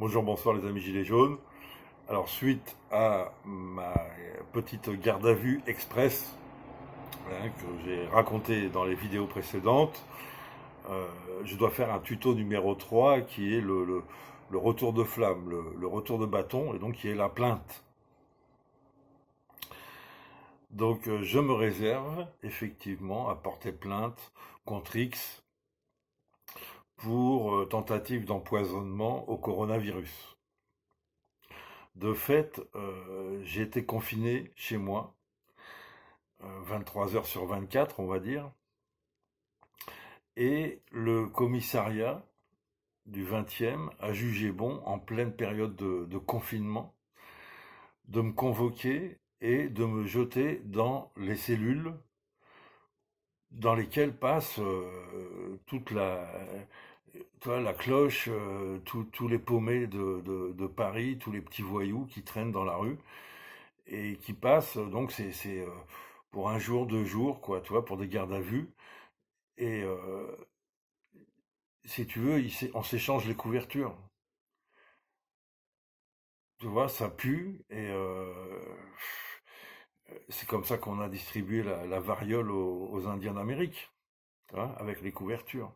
Bonjour, bonsoir les amis Gilets jaunes. Alors suite à ma petite garde à vue express que j'ai raconté dans les vidéos précédentes, euh, je dois faire un tuto numéro 3 qui est le retour de flamme, le retour de bâton et donc qui est la plainte. Donc je me réserve effectivement à porter plainte contre X pour tentative d'empoisonnement au coronavirus. De fait, j'ai été confiné chez moi 23 heures sur 24, on va dire. Et le commissariat du 20e a jugé bon, en pleine période de confinement, de me convoquer et de me jeter dans les cellules dans lesquelles passe toute la cloche, tous les paumés de Paris, tous les petits voyous qui traînent dans la rue et qui passent, donc c'est pour un jour, 2 jours, quoi, tu vois, pour des gardes à vue. Et si tu veux, on s'échange les couvertures. Tu vois, ça pue et c'est comme ça qu'on a distribué la variole aux Indiens d'Amérique, tu vois, avec les couvertures.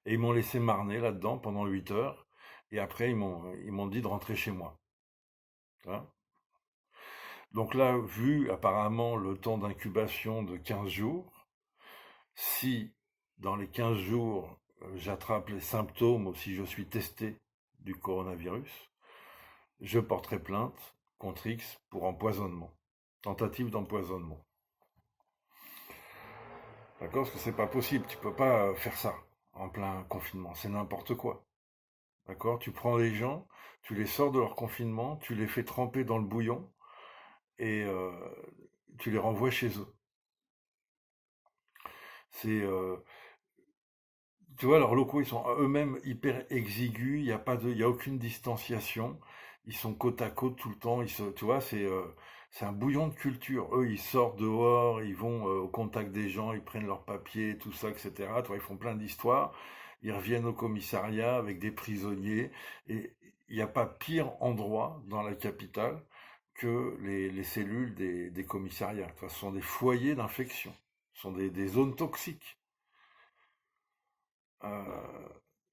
Et ils m'ont laissé marner là-dedans pendant 8 heures et après ils m'ont dit de rentrer chez moi. Tu vois. Donc là, vu apparemment le temps d'incubation de 15 jours, si dans les 15 jours j'attrape les symptômes ou si je suis testé du coronavirus, je porterai plainte contre X pour empoisonnement, tentative d'empoisonnement. D'accord? Parce que c'est pas possible, tu peux pas faire ça en plein confinement, c'est n'importe quoi. D'accord? Tu prends les gens, tu les sors de leur confinement, tu les fais tremper dans le bouillon et tu les renvoies chez eux. C'est, tu vois, leurs locaux, ils sont eux-mêmes hyper exigus, il y a aucune distanciation, ils sont côte à côte tout le temps, tu vois, c'est un bouillon de culture. Eux, ils sortent dehors, ils vont au contact des gens, ils prennent leurs papiers, tout ça, etc. Tu vois, ils font plein d'histoires, ils reviennent au commissariat avec des prisonniers, et il n'y a pas pire endroit dans la capitale que les cellules des commissariats. Tu vois, ce sont des foyers d'infection, ce sont des zones toxiques. Euh,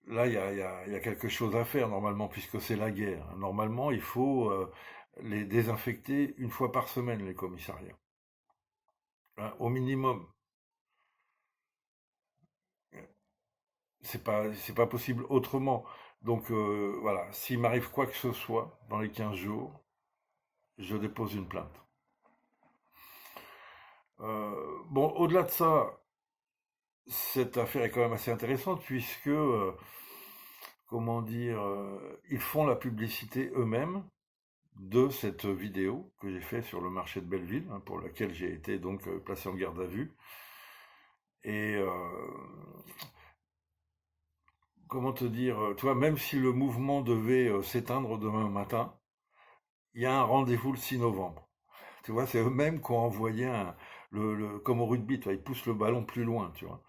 Là, il y a quelque chose à faire normalement, puisque c'est la guerre. Normalement, il faut les désinfecter une fois par semaine, les commissariats. Hein, au minimum. C'est pas possible autrement. Donc voilà, s'il m'arrive quoi que ce soit dans les 15 jours, je dépose une plainte. Bon, au-delà de ça, cette affaire est quand même assez intéressante puisque, comment dire, ils font la publicité eux-mêmes de cette vidéo que j'ai fait sur le marché de Belleville, hein, pour laquelle j'ai été donc placé en garde à vue. Et comment te dire, tu vois, même si le mouvement devait s'éteindre demain matin, il y a un rendez-vous le 6 novembre. Tu vois, c'est eux-mêmes qui ont envoyé comme au rugby, tu vois, ils poussent le ballon plus loin, tu vois.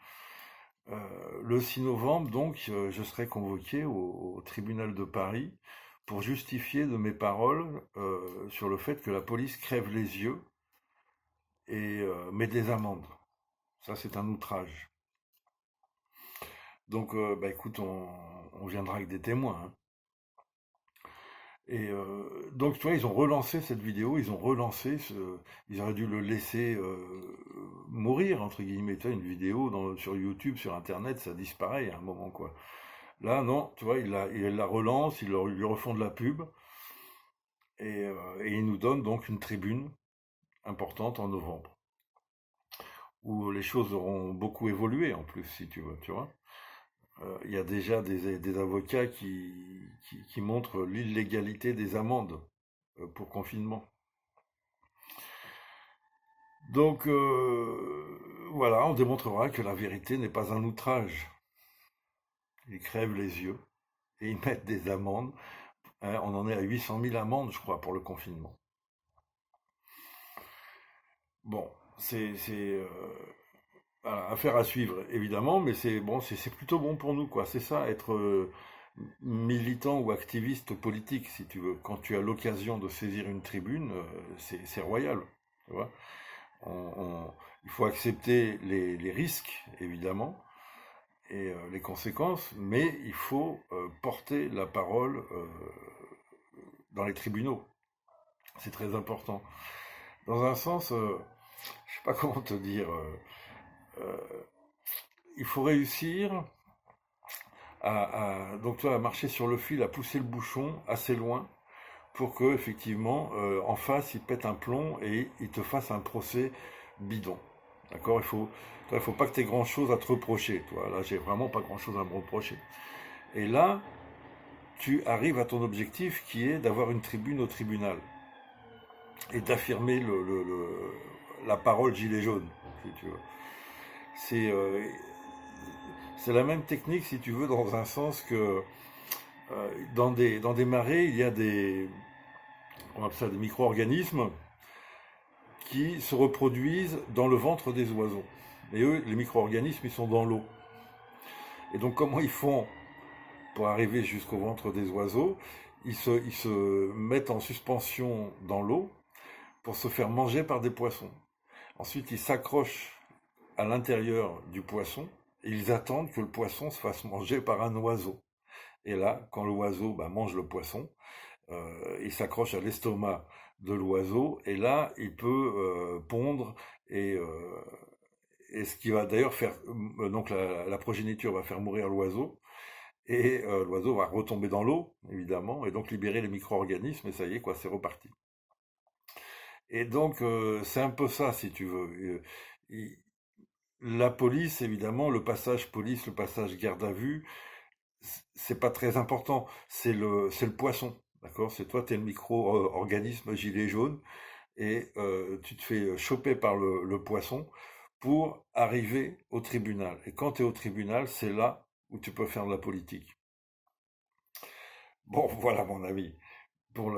Le 6 novembre, donc, je serai convoqué au tribunal de Paris pour justifier de mes paroles sur le fait que la police crève les yeux et met des amendes. Ça, c'est un outrage. Donc, bah écoute, on viendra avec des témoins. Hein. Et donc, tu vois, ils ont relancé cette vidéo, ils auraient dû le laisser mourir, entre guillemets. Tu vois, une vidéo sur YouTube, sur Internet, ça disparaît à un moment, quoi. Là, non, tu vois, il la relance, lui refont de la pub, et ils nous donnent donc une tribune importante en novembre, où les choses auront beaucoup évolué, en plus, si tu veux, tu vois. Il y a déjà des avocats qui montrent l'illégalité des amendes pour confinement. Donc voilà, on démontrera que la vérité n'est pas un outrage. Ils crèvent les yeux et ils mettent des amendes. Hein, on en est à 800 000 amendes, je crois, pour le confinement. Bon, c'est voilà, affaire à suivre, évidemment, mais c'est bon, c'est plutôt bon pour nous, quoi. C'est ça, être militant ou activiste politique, si tu veux. Quand tu as l'occasion de saisir une tribune, c'est royal. Tu vois. Il faut accepter les risques, évidemment, et les conséquences, mais il faut porter la parole dans les tribunaux. C'est très important. Dans un sens, je sais pas comment te dire, il faut réussir donc toi, à marcher sur le fil, à pousser le bouchon assez loin pour que effectivement en face il pète un plomb et il te fasse un procès bidon. D'accord. Il faut pas que tu aies grand chose à te reprocher. Toi, là, j'ai vraiment pas grand chose à me reprocher. Et là, tu arrives à ton objectif qui est d'avoir une tribune au tribunal et d'affirmer la parole gilet jaune, si tu veux. C'est c'est la même technique, si tu veux, dans un sens que dans des marais, il y a on appelle ça des micro-organismes qui se reproduisent dans le ventre des oiseaux. Et eux, les micro-organismes, ils sont dans l'eau. Et donc, comment ils font pour arriver jusqu'au ventre des oiseaux? Ils se mettent en suspension dans l'eau pour se faire manger par des poissons. Ensuite, ils s'accrochent à l'intérieur du poisson et ils attendent que le poisson se fasse manger par un oiseau. Et là, quand l'oiseau mange le poisson, il s'accroche à l'estomac de l'oiseau et là, il peut pondre et ce qui va d'ailleurs faire, donc la progéniture va faire mourir l'oiseau et l'oiseau va retomber dans l'eau, évidemment, et donc libérer les micro-organismes et ça y est, quoi, c'est reparti. Et donc, c'est un peu ça, si tu veux. La police, évidemment, le passage police, le passage garde à vue, c'est pas très important. C'est le poisson, d'accord? C'est toi, t'es le micro-organisme gilet jaune et tu te fais choper par le poisson pour arriver au tribunal. Et quand tu es au tribunal, c'est là où tu peux faire de la politique. Bon, voilà mon avis pour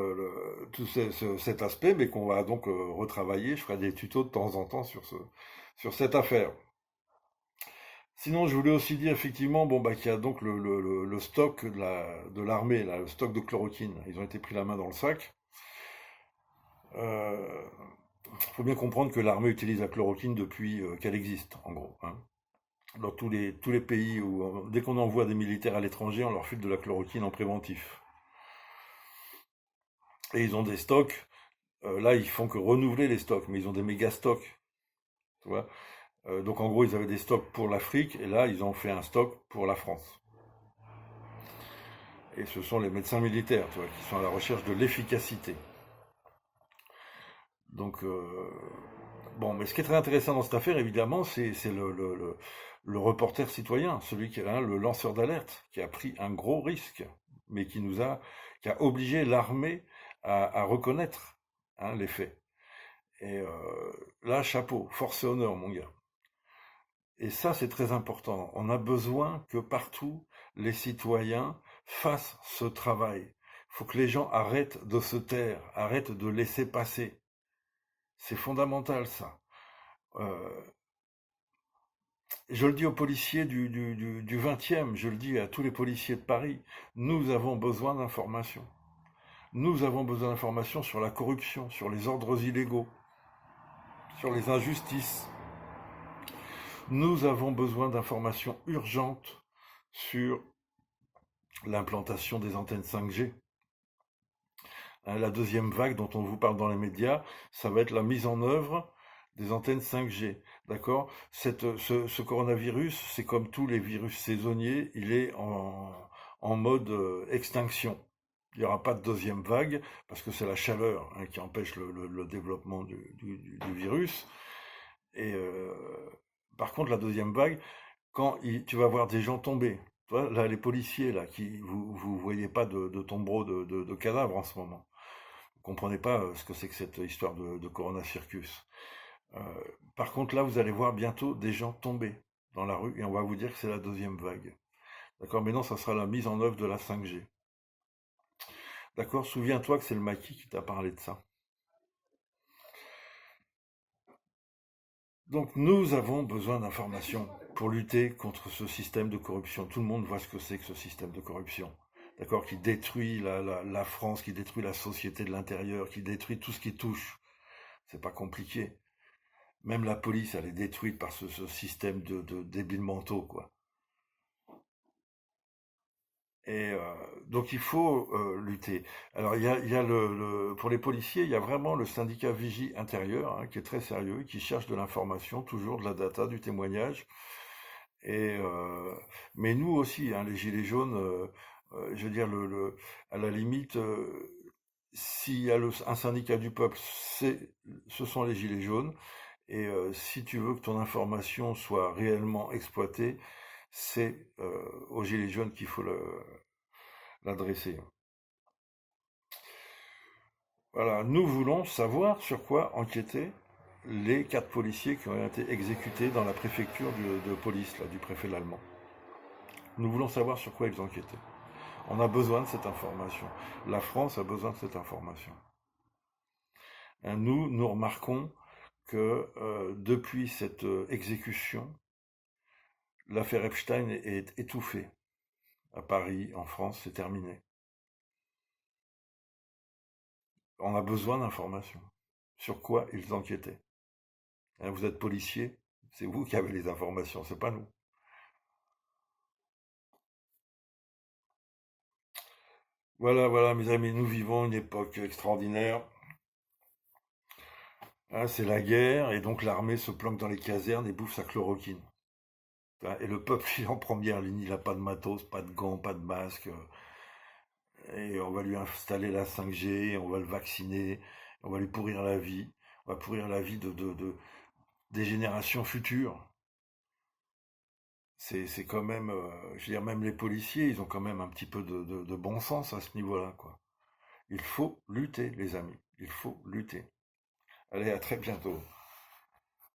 tout cet aspect, mais qu'on va donc retravailler. Je ferai des tutos de temps en temps sur cette affaire. Sinon, je voulais aussi dire effectivement, qu'il y a donc le stock de l'armée, le stock de chloroquine. Ils ont été pris la main dans le sac. Il faut bien comprendre que l'armée utilise la chloroquine depuis qu'elle existe, en gros. Hein. Dans tous les pays où, dès qu'on envoie des militaires à l'étranger, on leur file de la chloroquine en préventif. Et ils ont des stocks. Là, ils font que renouveler les stocks, mais ils ont des méga stocks. Tu vois. Donc en gros, ils avaient des stocks pour l'Afrique, et là, ils ont fait un stock pour la France. Et ce sont les médecins militaires, tu vois, qui sont à la recherche de l'efficacité. Donc, bon, mais ce qui est très intéressant dans cette affaire, évidemment, c'est le reporter citoyen, celui qui est le lanceur d'alerte, qui a pris un gros risque, mais qui a obligé l'armée à reconnaître les faits. Et là, chapeau, force et honneur, mon gars. Et ça, c'est très important. On a besoin que partout, les citoyens fassent ce travail. Il faut que les gens arrêtent de se taire, arrêtent de laisser passer. C'est fondamental, ça. Euh, je le dis aux policiers du 20e, je le dis à tous les policiers de Paris, nous avons besoin d'informations. Nous avons besoin d'informations sur la corruption, sur les ordres illégaux, sur les injustices. Nous avons besoin d'informations urgentes sur l'implantation des antennes 5G. La deuxième vague dont on vous parle dans les médias, ça va être la mise en œuvre des antennes 5G. D'accord? Ce coronavirus, c'est comme tous les virus saisonniers, il est en mode extinction. Il n'y aura pas de deuxième vague parce que c'est la chaleur qui empêche le développement du virus. Et par contre, la deuxième vague, quand tu vas voir des gens tomber, tu vois, là, les policiers, là, vous voyez pas de tombereaux de cadavres en ce moment. Vous comprenez pas ce que c'est que cette histoire de Corona Circus. Par contre, là, vous allez voir bientôt des gens tomber dans la rue et on va vous dire que c'est la deuxième vague. D'accord? Mais non, ça sera la mise en œuvre de la 5G. D'accord? Souviens-toi que c'est le maquis qui t'a parlé de ça. Donc nous avons besoin d'informations pour lutter contre ce système de corruption. Tout le monde voit ce que c'est que ce système de corruption. d'accord, qui détruit la France, qui détruit la société de l'intérieur, qui détruit tout ce qui touche. C'est pas compliqué. Même la police, elle est détruite par ce système de débiles mentaux, quoi. Et donc il faut lutter. Alors il y a pour les policiers, il y a vraiment le syndicat Vigie Intérieur, hein, qui est très sérieux, qui cherche de l'information, toujours de la data, du témoignage. Et mais nous aussi, hein, les gilets jaunes, je veux dire à la limite, s'il y a un syndicat du peuple, ce sont les gilets jaunes. Et si tu veux que ton information soit réellement exploitée, c'est aux gilets jaunes qu'il faut l'adresser. Voilà, nous voulons savoir sur quoi enquêter les 4 policiers qui ont été exécutés dans la préfecture de police, là, du préfet l'allemand. Nous voulons savoir sur quoi ils enquêtaient. On a besoin de cette information. La France a besoin de cette information. Hein, nous remarquons que depuis cette exécution, l'affaire Epstein est étouffée. À Paris, en France, c'est terminé. On a besoin d'informations. Sur quoi ils enquêtaient. Hein, vous êtes policier, c'est vous qui avez les informations, c'est pas nous. Voilà, voilà, mes amis, nous vivons une époque extraordinaire. Hein, c'est la guerre, et donc l'armée se planque dans les casernes et bouffe sa chloroquine. Hein, et le peuple, il est en première ligne, il n'a pas de matos, pas de gants, pas de masque. Et on va lui installer la 5G, on va le vacciner, on va lui pourrir la vie. On va pourrir la vie des générations futures. C'est quand même, je veux dire, même les policiers, ils ont quand même un petit peu de bon sens à ce niveau-là, quoi. Il faut lutter, les amis. Il faut lutter. Allez, à très bientôt.